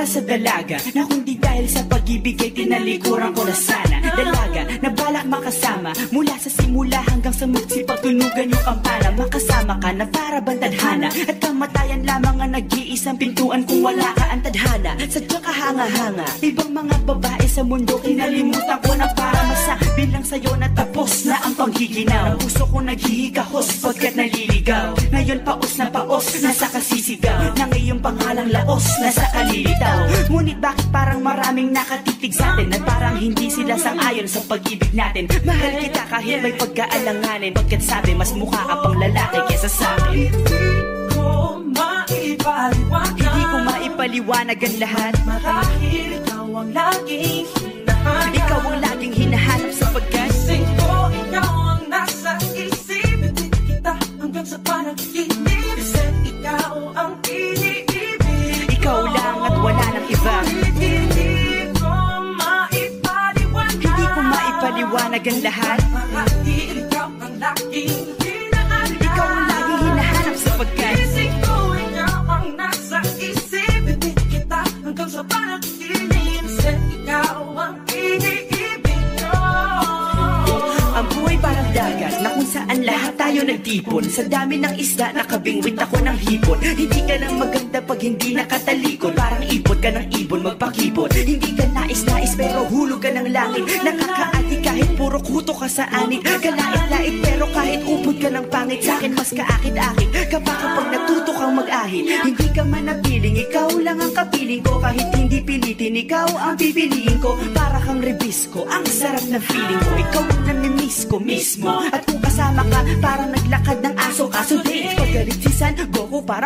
Sa dalaga na kundi dahil sa pag-ibig ay tinalikuran ko na sana. Dalaga na balak makasama mula sa simula hanggang sa magsipagtunugan yung kampana. Makasama ka na para bantadhana at kamatayan lamang ang nag-iisang pintuan kung wala ka ang tadhana. Sadya ka hanga-hanga, ibang mga babae sa mundo kinalimutan ko na para masabi lang sa'yo na tapos na ang panghiginaw. Ang puso ko naghihigahos pagkat naliligaw. Ngayon paos na paos, nasa kasisigaw na ngayong pangalang laos, nasa kalilitaw. Ngunit bakit parang maraming nakatitig sa atin at parang hindi sila sang-ayon sa pag-ibig natin. Mahal kita kahit may pagkaalanganin, pagkat sabi mas mukha ka pang lalaki kesa sa akin. Hindi ko maipaliwanag ang lahat. Marahil ikaw ang laging hinahanap. Ikaw ang laging hinahanap sapagkat gising ko, ikaw ang nasa isip. Hindi kita hanggang sa panaginip. Kasi ikaw ang iniibig. ikaw lang at wala nang iba. Hindi ko maipaliwanag. Hindi ko maipaliwanag ang lahat. Marahil ikaw ang laging hinahanap. Ikaw ang laging hinahanap sapagkat gising ko, ikaw ang nasa isip. Hindi kita hanggang sa panaginip. Kasi ikaw ang iniibig ko. ang buhay parang dagat na kung saan lahat tayo nagtipon. Sa dami ng isda nakabingwit ako ng hipon. Hindi ka nang maganda pag hindi nakatalikod. Parang ipot ka ng ibon magpakipot. Hindi ka nais-nais pero hulog ka ng langit. Nakakaati kahit puro kuto ka sa anit. Kalait-lait pero kahit upod ka ng pangit. Sa'kin mas kaakit-akit kapag natuto kang mag-ahit. Hindi ka man napiling, ikaw lang ang kapiling ko. Kahit hindi pilitin, ikaw ang pipiliin ko. Para kang rebisco, ang sarap ng feeling ko. Ikaw ang namimiss ko mismo. At kung kasama ka, parang naglakad ng aso. Kaso di, paggalit si San Goku parang